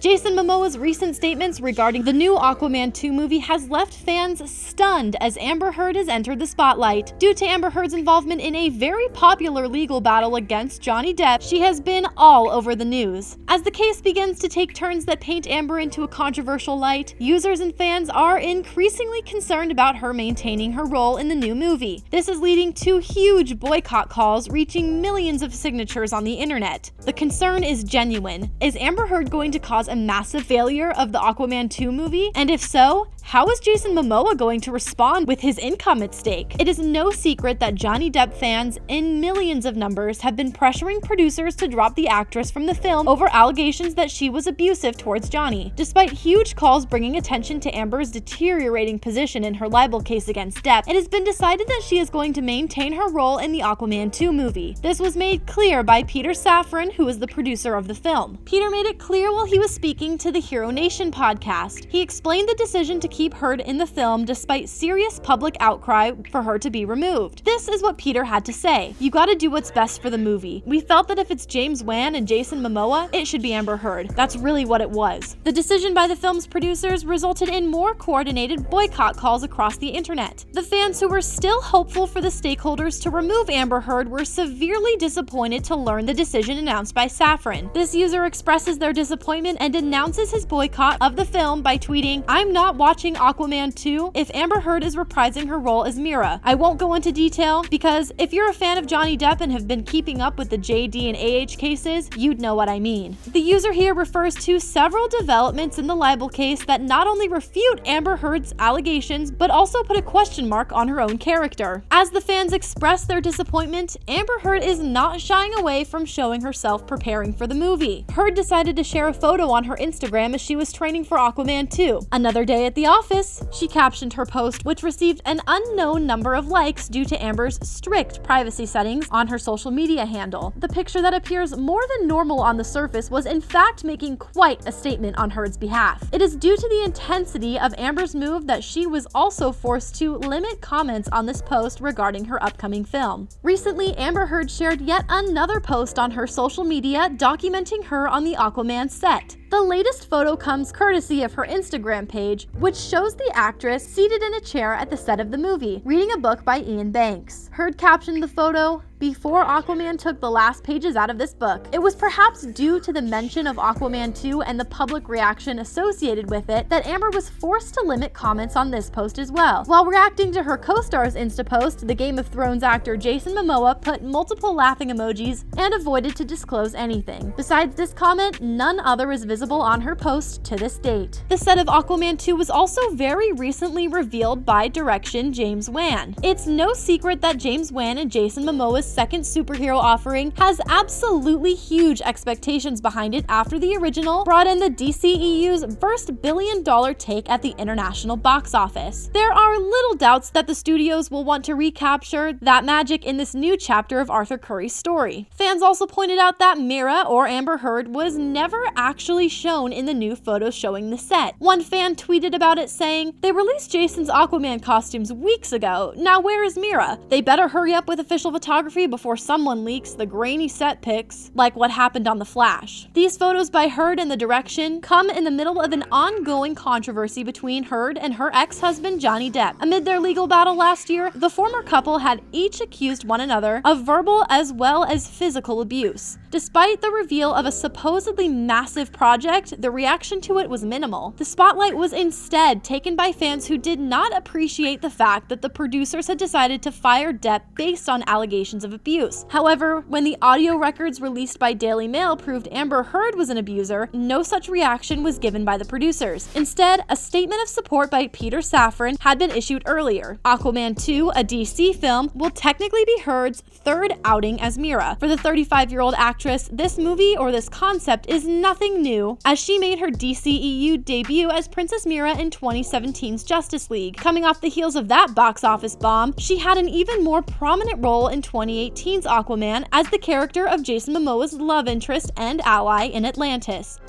Jason Momoa's recent statements regarding the new Aquaman 2 movie has left fans stunned as Amber Heard has entered the spotlight. Due to Amber Heard's involvement in a very popular legal battle against Johnny Depp, she has been all over the news. As the case begins to take turns that paint Amber into a controversial light, users and fans are increasingly concerned about her maintaining her role in the new movie. This is leading to huge boycott calls reaching millions of signatures on the internet. The concern is genuine. Is Amber Heard going to cause a massive failure of the Aquaman 2 movie? And if so, how is Jason Mamoa going to respond with his income at stake? It is no secret that Johnny Depp fans, in millions of numbers, have been pressuring producers to drop the actress from the film over allegations that she was abusive towards Johnny. Despite huge calls bringing attention to Amber's deteriorating position in her libel case against Depp, it has been decided that she is going to maintain her role in the Aquaman 2 movie. This was made clear by Peter Safran, who is the producer of the film. Peter made it clear while he was speaking to the Hero Nation podcast. He explained the decision to keep Heard in the film despite serious public outcry for her to be removed. This is what Peter had to say. "You gotta do what's best for the movie. We felt that if it's James Wan and Jason Mamoa, it should be Amber Heard." That's really what it was. The decision by the film's producers resulted in more coordinated boycott calls across the internet. The fans who were still hopeful for the stakeholders to remove Amber Heard were severely disappointed to learn the decision announced by Safran. This user expresses their disappointment and announces his boycott of the film by tweeting, "I'm not watching Aquaman 2 if Amber Heard is reprising her role as Mira. I won't go into detail because if you're a fan of Johnny Depp and have been keeping up with the JD and AH cases, you'd know what I mean." The user here refers to several developments in the libel case that not only refute Amber Heard's allegations, but also put a question mark on her own character. As the fans express their disappointment, Amber Heard is not shying away from showing herself preparing for the movie. Heard decided to share a photo on her Instagram as she was training for Aquaman 2. Another day at the office, she captioned her post, which received an unknown number of likes due to Amber's strict privacy settings on her social media handle. The picture that appears more than normal on the surface was in fact making quite a statement on Heard's behalf. It is due to the intensity of Amber's move that she was also forced to limit comments on this post regarding her upcoming film. Recently, Amber Heard shared yet another post on her social media documenting her on the Aquaman set. The latest photo comes courtesy of her Instagram page, which shows the actress seated in a chair at the set of the movie, reading a book by Ian Banks. Heard captioned the photo, "Before Aquaman took the last pages out of this book." It was perhaps due to the mention of Aquaman 2 and the public reaction associated with it that Amber was forced to limit comments on this post as well. While reacting to her co-star's Insta post, the Game of Thrones actor Jason Mamoa put multiple laughing emojis and avoided to disclose anything. Besides this comment, none other is visible on her post to this date. The set of Aquaman 2 was also very recently revealed by direction James Wan. It's no secret that James Wan and Jason Momoa's second superhero offering has absolutely huge expectations behind it after the original brought in the DCEU's first billion-dollar take at the international box office. There are little doubts that the studios will want to recapture that magic in this new chapter of Arthur Curry's story. Fans also pointed out that Mira, or Amber Heard, was never actually shown in the new photos showing the set. One fan tweeted about it saying, "They released Jason's Aquaman costumes weeks ago. Now where is Mira? They better hurry up with official photography before someone leaks the grainy set pics like what happened on The Flash." These photos by Heard and the direction come in the middle of an ongoing controversy between Heard and her ex-husband Johnny Depp. Amid their legal battle last year, the former couple had each accused one another of verbal as well as physical abuse. Despite the reveal of a supposedly massive project, the reaction to it was minimal. The spotlight was instead taken by fans who did not appreciate the fact that the producers had decided to fire Depp based on allegations of abuse. However, when the audio records released by Daily Mail proved Amber Heard was an abuser, no such reaction was given by the producers. Instead, a statement of support by Peter Safran had been issued earlier. Aquaman 2, a DC film, will technically be Heard's third outing as Mira. For the 35-year-old actress, this movie or this concept is nothing new, as she made her DCEU debut as Princess Mira in 2017's Justice League. Coming off the heels of that box office bomb, she had an even more prominent role in 2018's Aquaman as the character of Jason Momoa's love interest and ally in Atlantis.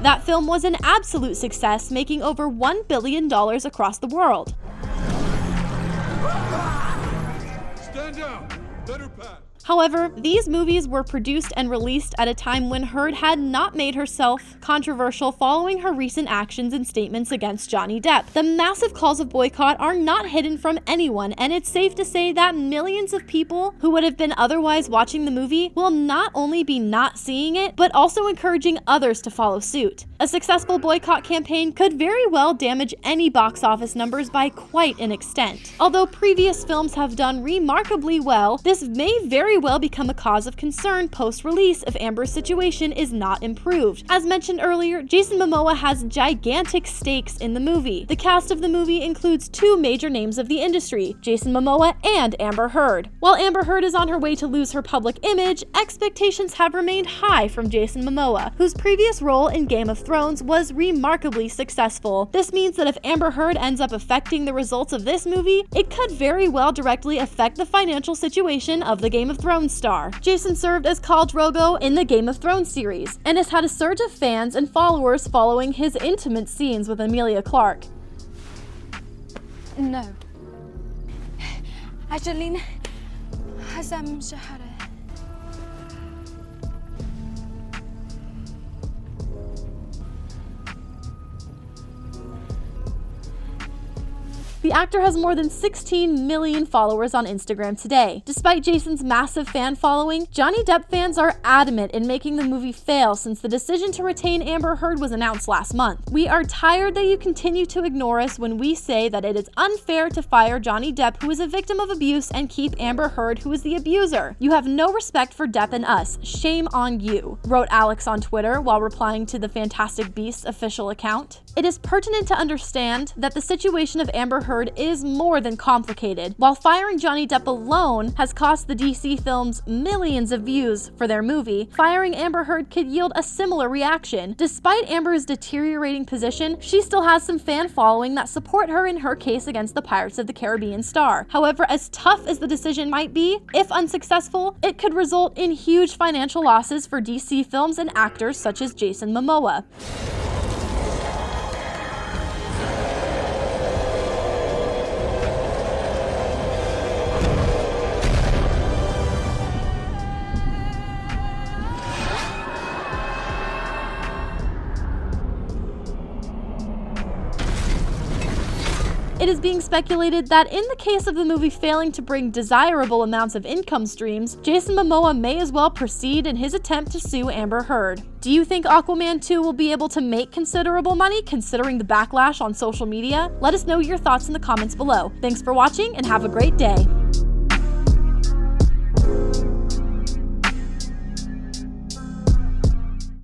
That film was an absolute success, making over $1 billion across the world. Stand down! Let her pass! However, these movies were produced and released at a time when Heard had not made herself controversial following her recent actions and statements against Johnny Depp. The massive calls of boycott are not hidden from anyone, and it's safe to say that millions of people who would have been otherwise watching the movie will not only be not seeing it, but also encouraging others to follow suit. A successful boycott campaign could very well damage any box office numbers by quite an extent. Although previous films have done remarkably well, this may very well become a cause of concern post-release if Amber's situation is not improved. As mentioned earlier, Jason Mamoa has gigantic stakes in the movie. The cast of the movie includes two major names of the industry, Jason Mamoa and Amber Heard. While Amber Heard is on her way to lose her public image, expectations have remained high from Jason Mamoa, whose previous role in Game of Thrones was remarkably successful. This means that if Amber Heard ends up affecting the results of this movie, it could very well directly affect the financial situation of the Game of Thrones star. Jason served as Khal Drogo in the Game of Thrones series, and has had a surge of fans and followers following his intimate scenes with Emilia Clarke. No. عجلين حزم شهره. The actor has more than 16 million followers on Instagram today. Despite Jason's massive fan following, Johnny Depp fans are adamant in making the movie fail since the decision to retain Amber Heard was announced last month. We are tired that you continue to ignore us when we say that it is unfair to fire Johnny Depp, who is a victim of abuse, and keep Amber Heard, who is the abuser. You have no respect for Depp and us. Shame on you, wrote Alex on Twitter while replying to the Fantastic Beasts official account. It is pertinent to understand that the situation of Amber Heard is more than complicated. While firing Johnny Depp alone has cost the DC films millions of views for their movie, firing Amber Heard could yield a similar reaction. Despite Amber's deteriorating position, she still has some fan following that support her in her case against the Pirates of the Caribbean star. However, as tough as the decision might be, if unsuccessful, it could result in huge financial losses for DC films and actors such as Jason Mamoa. It is being speculated that in the case of the movie failing to bring desirable amounts of income streams, Jason Momoa may as well proceed in his attempt to sue Amber Heard. Do you think Aquaman 2 will be able to make considerable money considering the backlash on social media? Let us know your thoughts in the comments below. Thanks for watching and have a great day.